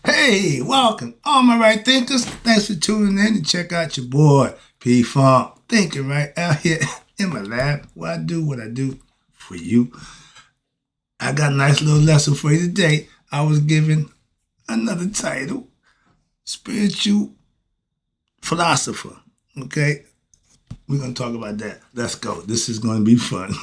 Hey, welcome, all my right thinkers. Thanks for tuning in to check out your boy, P Funk. Thinking right out here in my lab where I do what I do for you. I got a nice little lesson for you today. I was given another title, Spiritual Philosopher. Okay, we're going to talk about that. Let's go. This is going to be fun.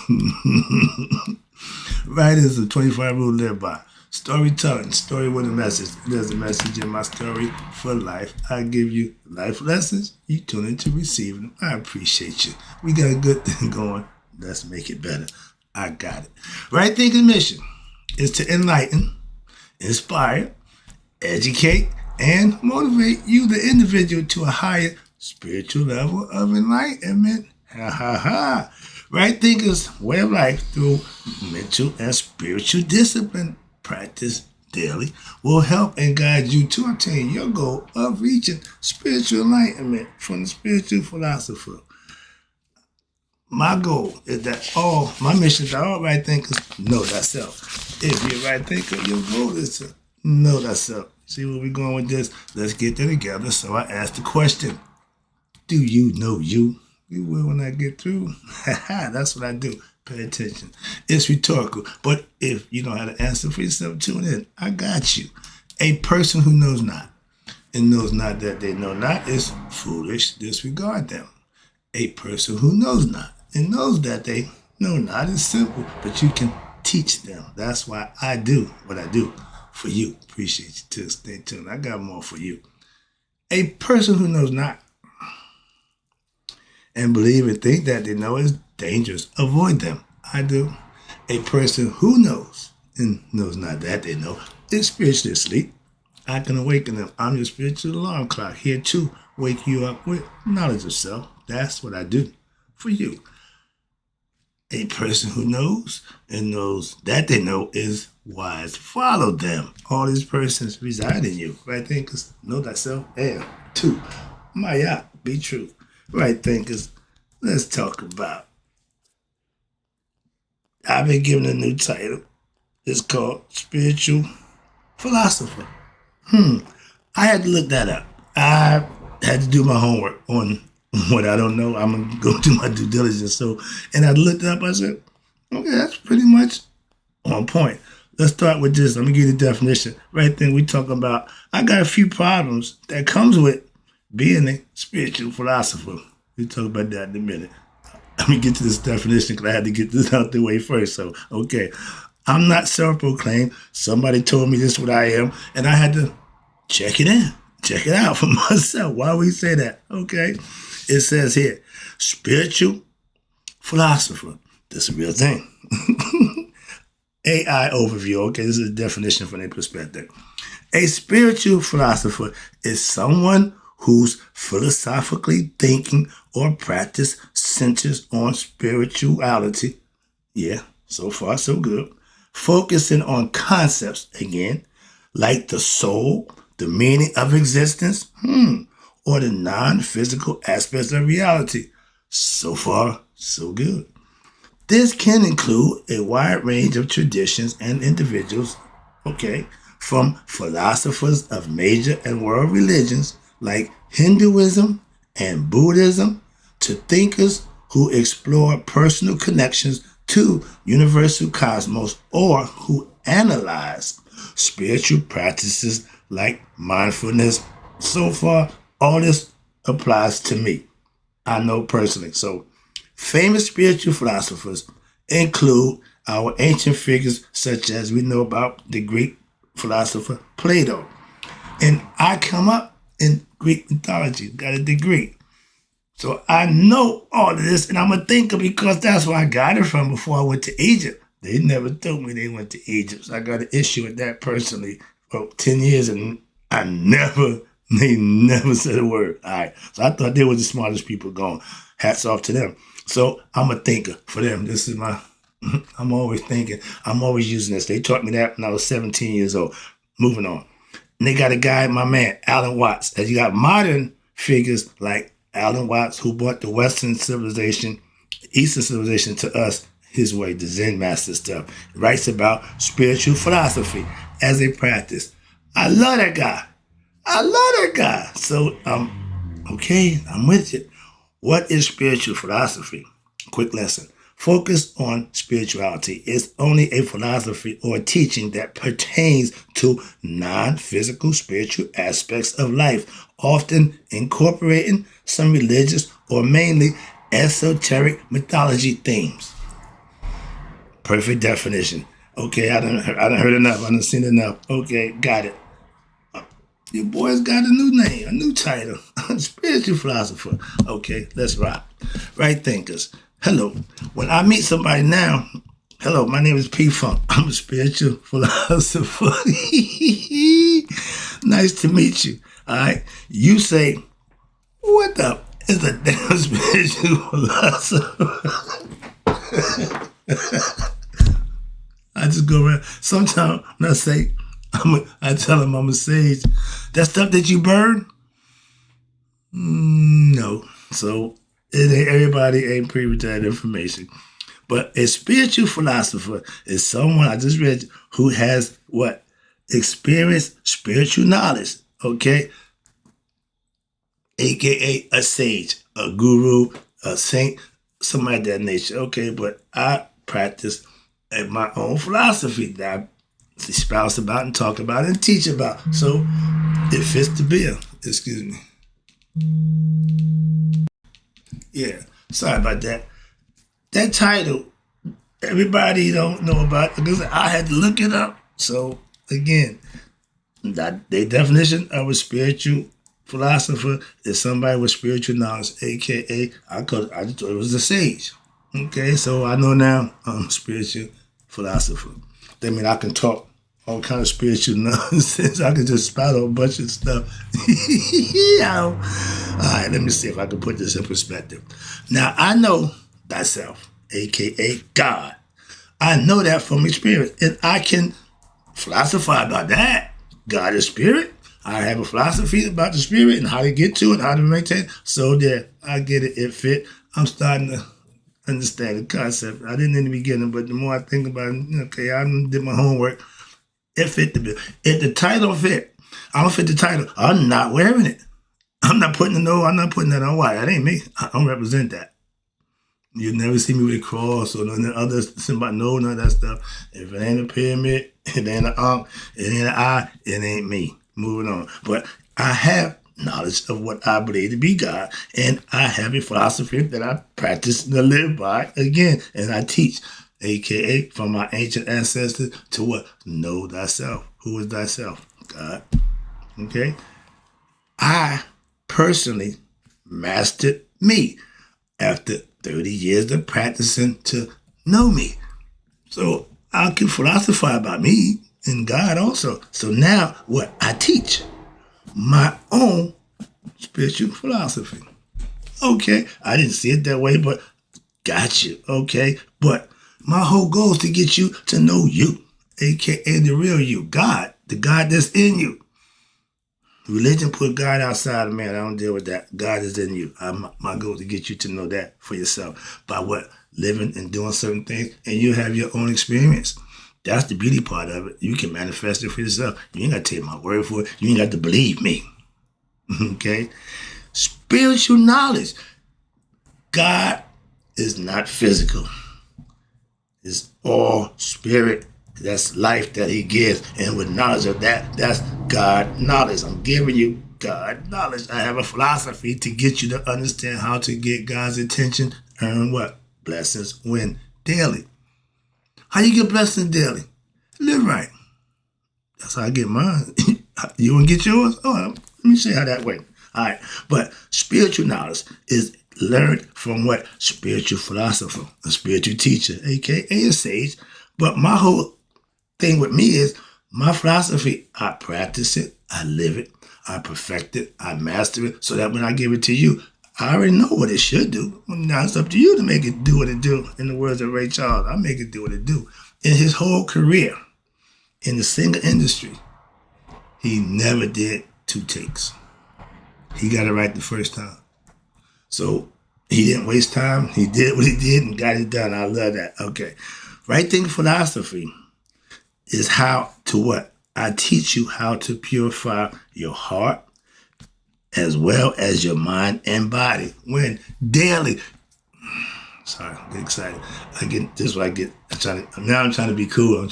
Right is a 25 rule live by. Storytelling, story with a message. There's a message in my story for life. I give you life lessons. You tune in to receive them. I appreciate you. We got a good thing going. Let's make it better. I got it. Right thinking mission is to enlighten, inspire, educate, and motivate you, the individual, to a higher spiritual level of enlightenment. Ha ha ha. Right thinkers' way of life through mental and spiritual discipline practice daily will help and guide you to attain your goal of reaching spiritual enlightenment from the spiritual philosopher. My goal is that my mission is that all right thinkers know thyself. If you're a right thinker, your goal is to know thyself. See where we're going with this? Let's get there together. So I asked the question, do you know you? You will when I get through. That's what I do. Pay attention. It's rhetorical. But if you don't have an answer for yourself, tune in. I got you. A person who knows not and knows not that they know not is foolish. Disregard them. A person who knows not and knows that they know not is simple, but you can teach them. That's why I do what I do for you. Appreciate you too. Stay tuned. I got more for you. A person who knows not and believe and think that they know is dangerous. Avoid them. I do. A person who knows and knows not that they know is spiritually asleep. I can awaken them. I'm your spiritual alarm clock here to wake you up with knowledge of self. That's what I do for you. A person who knows and knows that they know is wise. Follow them. All these persons reside in you. Right thinkers, know thyself. And two, Maya, be true. Right thinkers, let's talk about. I've been given a new title. It's called Spiritual Philosopher. I had to look that up. I had to do my homework on what I don't know. I'm going to go do my due diligence. And I looked it up. I said, okay, that's pretty much on point. Let's start with this. Let me give you the definition. Right then, we talking about, I got a few problems that comes with being a spiritual philosopher. We'll talk about that in a minute. Let me get to this definition because I had to get this out the way first. So, okay. I'm not self-proclaimed. Somebody told me this is what I am, and I had to check it in. Check it out for myself. Why we say that? Okay. It says here, spiritual philosopher. This is a real thing. AI overview. Okay, this is a definition from their perspective. A spiritual philosopher is someone whose philosophically thinking or practice centers on spirituality. Yeah, so far so good. Focusing on concepts, again, like the soul, the meaning of existence, or the non-physical aspects of reality. So far, so good. This can include a wide range of traditions and individuals, okay, from philosophers of major and world religions like Hinduism and Buddhism to thinkers who explore personal connections to universal cosmos or who analyze spiritual practices like mindfulness. So far, all this applies to me. I know personally. So, famous spiritual philosophers include our ancient figures such as we know about the Greek philosopher Plato. And I come up in Greek mythology, got a degree. So I know all of this, and I'm a thinker because that's where I got it from before I went to Egypt. They never told me they went to Egypt, so I got an issue with that personally for 10 years, and they never said a word. All right, so I thought they were the smartest people going. Hats off to them. So I'm a thinker for them. This is I'm always thinking. I'm always using this. They taught me that when I was 17 years old. Moving on. And they got a guy, my man, Alan Watts. And you got modern figures like Alan Watts, who brought the Western civilization, Eastern civilization to us his way, the Zen master stuff. He writes about spiritual philosophy as a practice. I love that guy. I love that guy. So, okay, I'm with you. What is spiritual philosophy? Quick lesson. Focus on spirituality. It's only a philosophy or teaching that pertains to non-physical spiritual aspects of life, often incorporating some religious or mainly esoteric mythology themes. Perfect definition. Okay, I done heard enough. I done seen enough. Okay, got it. Your boy's got a new name, a new title. Spiritual philosopher. Okay, let's rock. Right thinkers. Hello. When I meet somebody now, hello, my name is P Funk. I'm a spiritual philosopher. Nice to meet you. All right. You say, what the is a damn spiritual philosopher? I just go around. Sometimes when I say, I tell them I'm a sage. That stuff that you burn? No. So everybody ain't privy to that information. But a spiritual philosopher is someone I just read who has what? Experienced spiritual knowledge. Okay? AKA a sage, a guru, a saint, something of that nature. Okay, but I practice my own philosophy that I espouse about and talk about and teach about. So it fits the bill. Excuse me. Yeah, sorry about that. That title, everybody don't know about it because I had to look it up. So again, the definition of a spiritual philosopher is somebody with spiritual knowledge, aka I just thought it was a sage. Okay, so I know now I'm a spiritual philosopher. That means I can talk all kind of spiritual nonsense. I can just spout a bunch of stuff. All right, let me see if I can put this in perspective. Now, I know thyself, aka God. I know that from experience, and I can philosophize about that. God is spirit. I have a philosophy about the spirit and how to get to it, how to maintain. So there, I get it. It fit. I'm starting to understand the concept. I didn't in the beginning, but the more I think about it, okay, I did my homework. It fit the bill. If the title fit, I don't fit the title. I'm not wearing it. I'm not putting that on. Why? That ain't me. I don't represent that. You'll never see me with a cross or none of the other symbol. No, none of that stuff. If it ain't a pyramid, it ain't an arm, it ain't an eye, it ain't me. Moving on. But I have knowledge of what I believe to be God, and I have a philosophy that I practice and live by again, and I teach, aka from my ancient ancestors to what? Know thyself. Who is thyself? God. Okay? I personally mastered me after 30 years of practicing to know me. So I can philosophize about me and God also. So now what? I teach my own spiritual philosophy. Okay, I didn't see it that way, but got you. Okay, but my whole goal is to get you to know you, aka the real you, God, the God that's in you. Religion put God outside of man. I don't deal with that. God is in you. My goal is to get you to know that for yourself by what? Living and doing certain things, and you have your own experience. That's the beauty part of it. You can manifest it for yourself. You ain't got to take my word for it. You ain't got to believe me. Okay? Spiritual knowledge. God is not physical. It's all spirit. That's life that he gives. And with knowledge of that, that's God knowledge. I'm giving you God knowledge. I have a philosophy to get you to understand how to get God's attention. Earn what? Blessings win daily. How you get blessings daily? Live right. That's how I get mine. You want to get yours? Oh, let me show you how that works. All right. But spiritual knowledge is learned from what? Spiritual philosopher, a spiritual teacher, aka a sage. But my whole thing with me is my philosophy, I practice it, I live it, I perfect it, I master it, so that when I give it to you, I already know what it should do. Now it's up to you to make it do what it do. In the words of Ray Charles, I make it do what it do. In his whole career, in the singer industry, he never did 2 takes. He got it right the first time. So he didn't waste time. He did what he did and got it done. I love that. Okay. Right thinking philosophy is how to what? I teach you how to purify your heart as well as your mind and body. When daily, sorry, I get excited. This is what I get. I'm trying to be cool.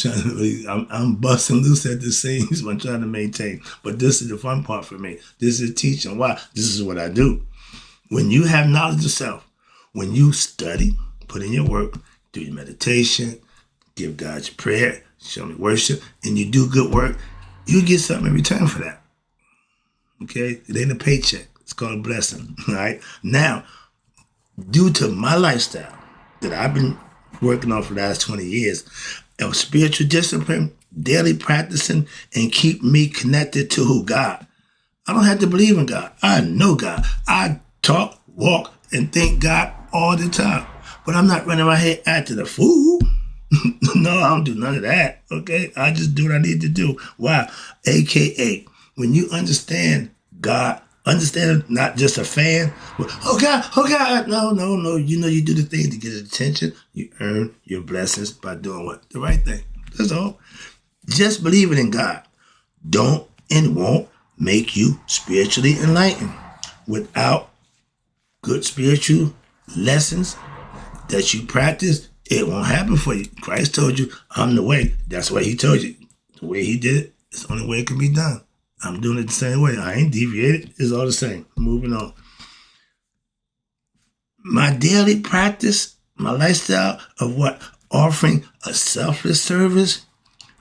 I'm busting loose at the seams. I'm trying to maintain. But this is the fun part for me. This is teaching. Why? This is what I do. When you have knowledge of self, when you study, put in your work, do your meditation, give God your prayer, show me worship, and you do good work, you get something in return for that. Okay? It ain't a paycheck. It's called a blessing. All right? Now, due to my lifestyle that I've been working on for the last 20 years of spiritual discipline, daily practicing, and keep me connected to who? God. I don't have to believe in God. I know God. I talk, walk, and think God all the time. But I'm not running around here acting a fool. No, I don't do none of that. Okay? I just do what I need to do. Why? AKA, when you understand God, understand not just a fan. Oh God. No. You know you do the thing to get his attention. You earn your blessings by doing what? The right thing. That's all. Just believing in God don't and won't make you spiritually enlightened. Without good spiritual lessons that you practice, it won't happen for you. Christ told you, I'm the way. That's why he told you. The way he did it, it's the only way it can be done. I'm doing it the same way. I ain't deviated. It's all the same. Moving on. My daily practice, my lifestyle of what? Offering a selfless service,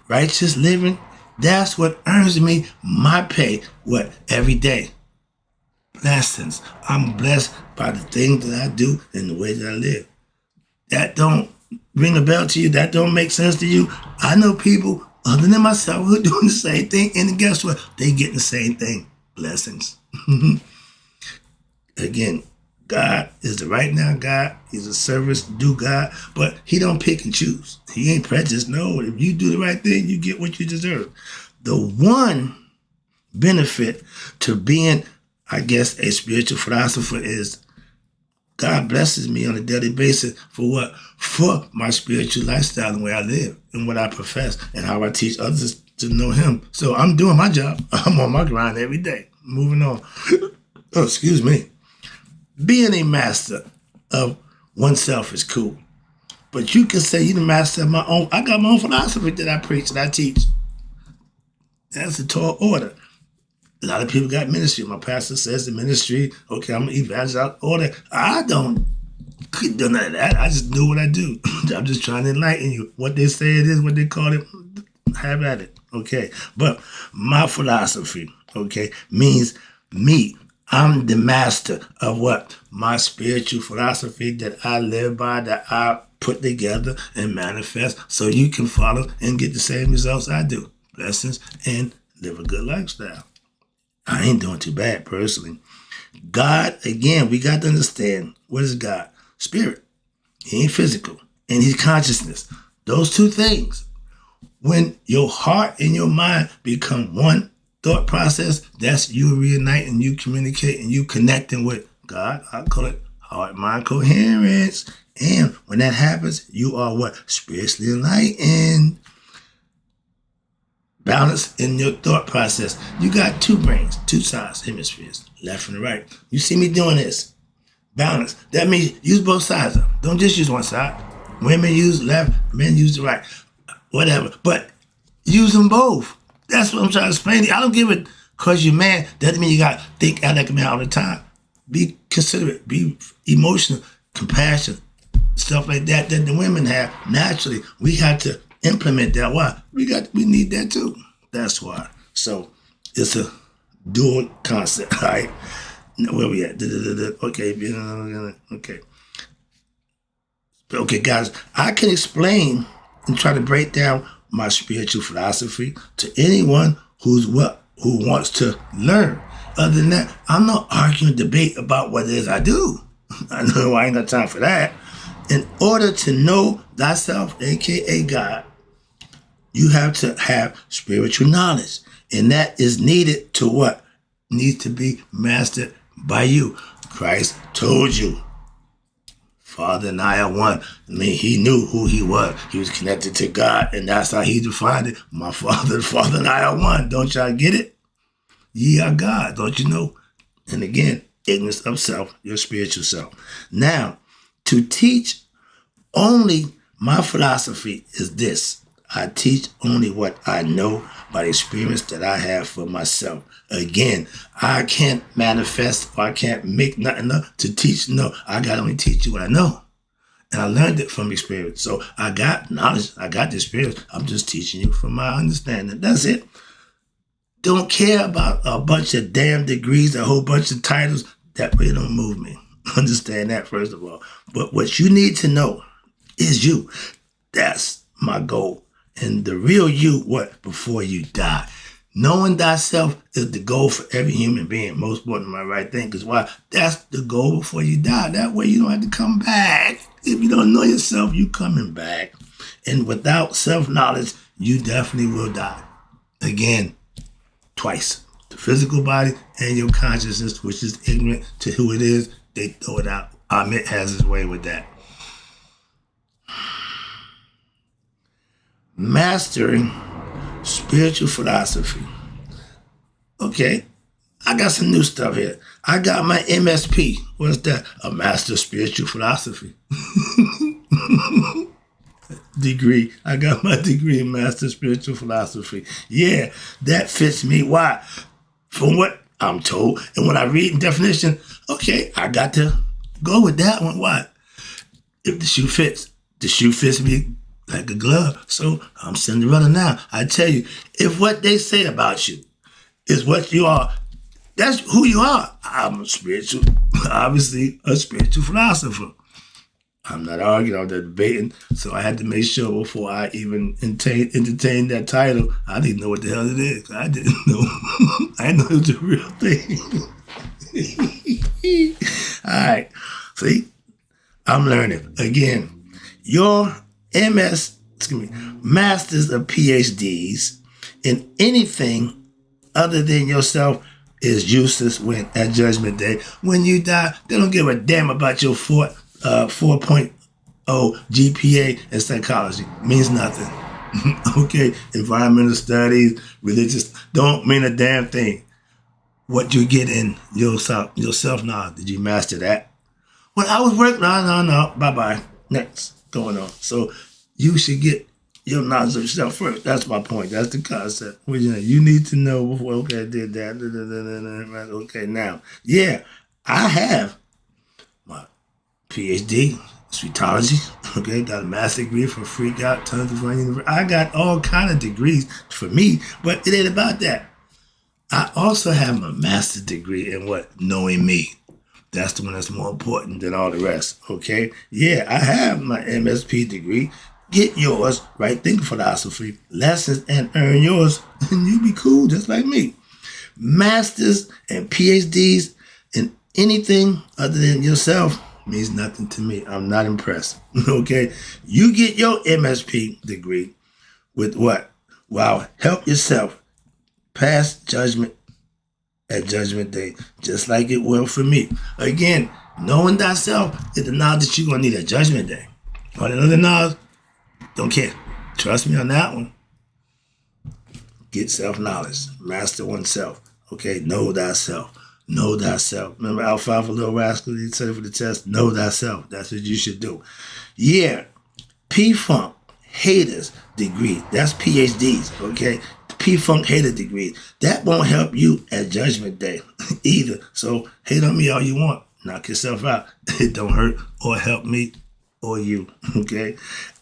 righteous living, that's what earns me my pay, what? Every day. Blessings. I'm blessed by the things that I do and the way that I live. That don't ring a bell to you? That don't make sense to you? I know people other than myself who are doing the same thing, and guess what? They getting the same thing. Blessings. Again, God is the right now God. He's a service, do God, but he don't pick and choose. He ain't prejudiced. No, if you do the right thing, you get what you deserve. The one benefit to being, I guess, a spiritual philosopher is God blesses me on a daily basis for what? For my spiritual lifestyle and the way I live and what I profess and how I teach others to know him. So I'm doing my job. I'm on my grind every day. Moving on. Oh, excuse me. Being a master of oneself is cool. But you can say you're the master of my own. I got my own philosophy that I preach and I teach. That's a tall order. A lot of people got ministry. My pastor says the ministry, okay, I'm an evangelist, all that. I couldn't do none of that. I just do what I do. I'm just trying to enlighten you. What they say it is, what they call it, have at it, okay? But my philosophy, okay, means me. I'm the master of what? My spiritual philosophy that I live by, that I put together and manifest so you can follow and get the same results I do. Blessings and live a good lifestyle. I ain't doing too bad personally. God, again, we got to understand, what is God? Spirit. He ain't physical. And he's consciousness. Those two things. When your heart and your mind become one thought process, that's you reuniting, you communicating, you connecting with God. I call it heart-mind coherence. And when that happens, you are what? Spiritually enlightened. Balance in your thought process. You got two brains, two sides, hemispheres, left and right. You see me doing this. Balance. That means use both sides of them. Don't just use one side. Women use left, men use the right. Whatever. But use them both. That's what I'm trying to explain to you. I don't give it because you're man. Doesn't mean you got to think out like a man all the time. Be considerate. Be emotional. Compassion. Stuff like that the women have. Naturally, we have to implement that. Why? We need that too. That's why. So it's a dual concept, right? Where we at? Okay. Okay, guys, I can explain and try to break down my spiritual philosophy to anyone who wants to learn. Other than that, I'm not arguing debate about what it is I do. I know I ain't got time for that. In order to know thyself, aka God, you have to have spiritual knowledge. And that is needed to what? Needs to be mastered by you. Christ told you. Father and I are one. I mean, he knew who he was. He was connected to God, and that's how he defined it. My Father, Father and I are one. Don't y'all get it? Ye are God, don't you know? And again, ignorance of self, your spiritual self. Now, to teach only my philosophy is this. I teach only what I know by the experience that I have for myself. Again, I can't manifest or I can't make nothing up to teach. No, I got to only teach you what I know. And I learned it from experience. So I got knowledge. I got the experience. I'm just teaching you from my understanding. That's it. Don't care about a bunch of damn degrees, a whole bunch of titles. That really don't move me. Understand that, first of all. But what you need to know is you. That's my goal. And the real you, what? Before you die. Knowing thyself is the goal for every human being. Most important, my right thing. Because why? That's the goal before you die. That way you don't have to come back. If you don't know yourself, you coming back. And without self-knowledge, you definitely will die. Again, twice. The physical body and your consciousness, which is ignorant to who it is, they throw it out. Amit has his way with that. Mastering spiritual philosophy. Okay, I got some new stuff here. I got my MSP. What's that? A Master of Spiritual Philosophy. Degree. I got my degree in Master of Spiritual Philosophy. Yeah, that fits me. Why? From what I'm told, and when I read the definition, okay, I got to go with that one. Why? If the shoe fits me like a glove. So I'm Cinderella now. I tell you, if what they say about you is what you are, that's who you are. I'm obviously a spiritual philosopher. I'm not arguing, I'm not debating. So I had to make sure before I even entertained that title, I didn't know what the hell it is. I didn't know. I didn't know it was a real thing. All right. See, I'm learning. Again, your masters of PhDs in anything other than yourself is useless when at Judgment Day. When you die, they don't give a damn about your 4.0 GPA in psychology. Means nothing. Okay, environmental studies, religious, don't mean a damn thing. What you get in your self-knowledge, did you master that? Well, I was working, no, bye-bye. Next, going on. So you should get your knowledge of yourself first. That's my point. That's the concept. You need to know before, okay, I did that. Okay, now, yeah, I have my PhD, Sweetology. Okay, got a master's degree from Freak Out, tons of fun university. I got all kind of degrees for me, but it ain't about that. I also have my master's degree in what? Knowing me. That's the one that's more important than all the rest, okay? Yeah, I have my MSP degree. Get yours, right thinking philosophy, lessons, and earn yours, and you be cool just like me. Masters and PhDs in anything other than yourself means nothing to me. I'm not impressed, okay? You get your MSP degree with what? Wow, help yourself pass judgment at Judgment Day, just like it will for me. Again, knowing thyself is the knowledge that you're going to need at Judgment Day. All the other knowledge, don't care. Trust me on that one. Get self-knowledge. Master oneself. Okay, know thyself. Know thyself. Remember Alfalfa Little Rascal, he said it for the test? Know thyself. That's what you should do. Yeah, P-Funk, haters degree. That's PhDs, okay? P-Funk hater degree. That won't help you at Judgment Day either. So hate on me all you want. Knock yourself out. It don't hurt or help me or you, okay?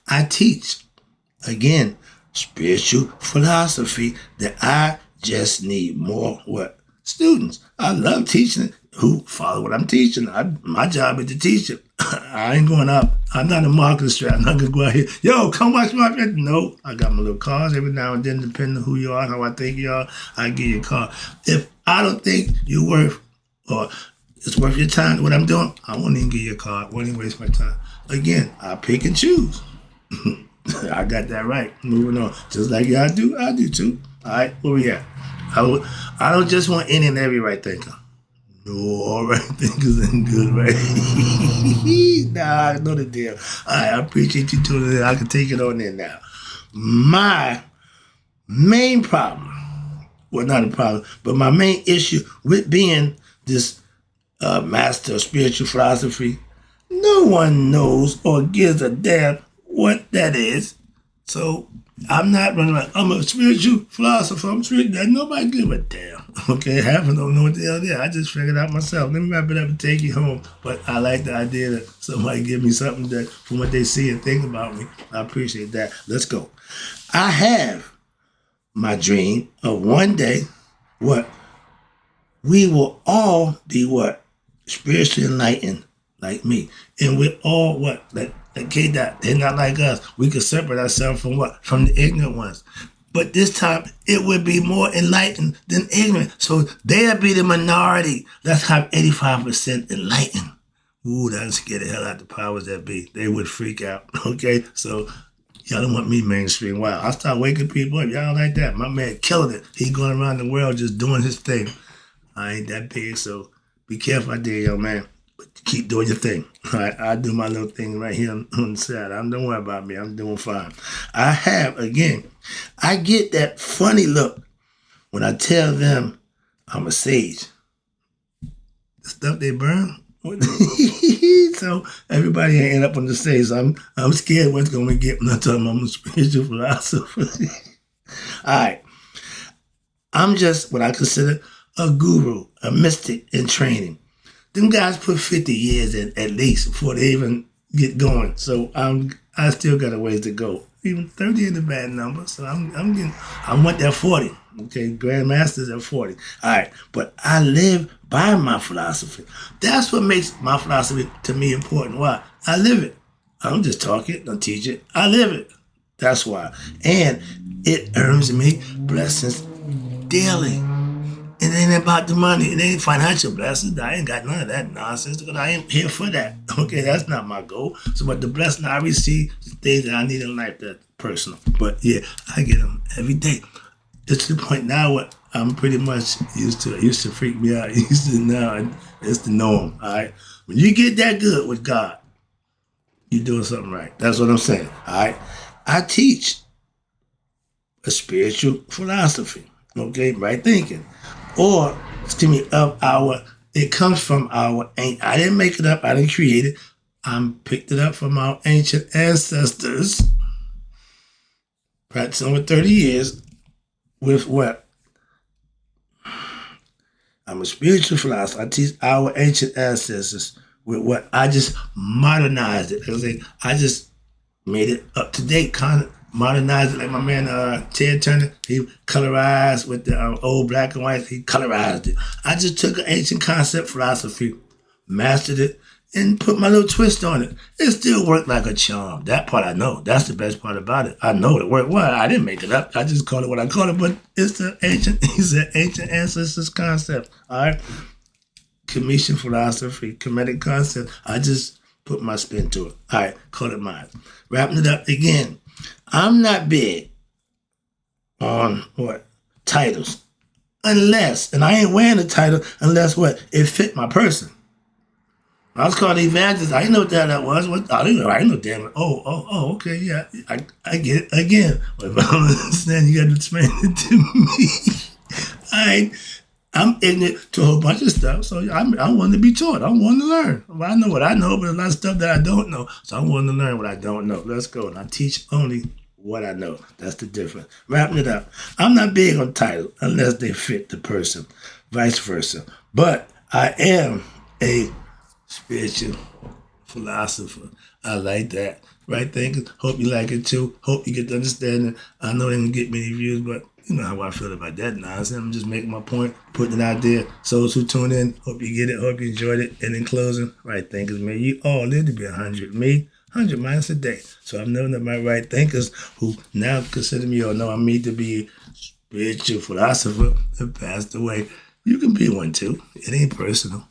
I teach, again, spiritual philosophy that I just need more, what? Students. I love teaching it. Who follow what I'm teaching. My job is to teach it. I ain't going up. I'm not a marketing strat. I'm not going to go out here, yo, come watch my video. No, I got my little cards every now and then, depending on who you are, how I think you are, I give you a card. If I don't think you're worth, or it's worth your time, what I'm doing, I won't even give you a card. I won't even waste my time. Again, I pick and choose. I got that right. Moving on. Just like y'all do, I do too. All right, where we at? I don't just want any and every right thinker. No, all right thinkers ain't good, right? Nah, I know the deal. All right, I appreciate you tuning in. I can take it on there now. My main problem, well, not a problem, but my main issue with being this master of spiritual philosophy, no one knows or gives a damn what that is. So I'm not running around. I'm a spiritual philosopher. I'm spiritual. Nobody give a damn. Okay, half of them don't know what the hell they are. I just figured out myself. Let me wrap it up and take you home. But I like the idea that somebody give me something that from what they see and think about me. I appreciate that. Let's go. I have my dream of one day, what? We will all be what? Spiritually enlightened like me. And we're all what? Like K-Dot. They're not like us. We can separate ourselves from what? From the ignorant ones. But this time, it would be more enlightened than ignorant. So they'll be the minority. Let's have 85% enlightened. Ooh, that'd scare the hell out of the powers that be. They would freak out. Okay? So y'all don't want me mainstream. Wow. I start waking people up. Y'all like that. My man killing it. He going around the world just doing his thing. I ain't that big, so be careful out there, young man. But keep doing your thing. All right, I do my little thing right here on the side. Don't worry about me. I'm doing fine. I get that funny look when I tell them I'm a sage. The stuff they burn. So everybody ain't up on the stage. So I'm scared what's going to get when I tell them I'm a spiritual philosopher. All right. I'm just what I consider a guru, a mystic in training. Them guys put 50 years in at least before they even get going. So I still got a ways to go. Even 30 is a bad number. So I want that 40. Okay, Grandmasters at 40. All right, but I live by my philosophy. That's what makes my philosophy to me important. Why? I live it. I don't just talk it, don't teach it. I live it. That's why. And it earns me blessings daily. It ain't about the money. It ain't financial blessings. I ain't got none of that nonsense because I ain't here for that. Okay, that's not my goal. So, but the blessing I receive is things that I need in life that's personal. But yeah, I get them every day. It's to the point now what I'm pretty much used to. It used to freak me out. Now it's the norm. All right, when you get that good with God, you're doing something right. That's what I'm saying. All right, I teach a spiritual philosophy. Okay, right thinking. Or, it comes from I didn't make it up, I didn't create it. I picked it up from our ancient ancestors, practicing over 30 years with what? I'm a spiritual philosopher. I teach our ancient ancestors with what? I just modernized it. I just made it up to date, kind of modernized it like my man Ted Turner. He colorized with the old black and white. He colorized it. I just took an ancient concept philosophy, mastered it, and put my little twist on it. It still worked like a charm. That part I know. That's the best part about it. I know it worked well. I didn't make it up. I just call it what I call it, but it's the ancient ancestors concept. All right? Commission philosophy, comedic concept. I just put my spin to it. All right, call it mine. Wrapping it up again. I'm not big on what? Titles. Unless, and I ain't wearing a title unless what? It fit my person. I was called evangelist. I didn't know what the hell that was. I didn't know damn it. Oh, okay, yeah. I get it again. But if I don't understand, you got to explain it to me. I'm ignorant to a whole bunch of stuff, so I want to be taught. I want to learn. Well, I know what I know, but a lot of stuff that I don't know. So I want to learn what I don't know. Let's go. And I teach only what I know. That's the difference. Wrapping it up. I'm not big on titles unless they fit the person, vice versa. But I am a spiritual philosopher. I like that. Right thinkers. Hope you like it too. Hope you get the understanding. I know they don't get many views, but you know how I feel about that nonsense. I'm just making my point, putting it out there. So who tune in, hope you get it, hope you enjoyed it. And in closing, right thinkers, man, you all live to be 100. Me, 100 minus a day. So I'm knowing that my right thinkers who now consider me or know I'm me to be spiritual philosopher have passed away. You can be one too. It ain't personal.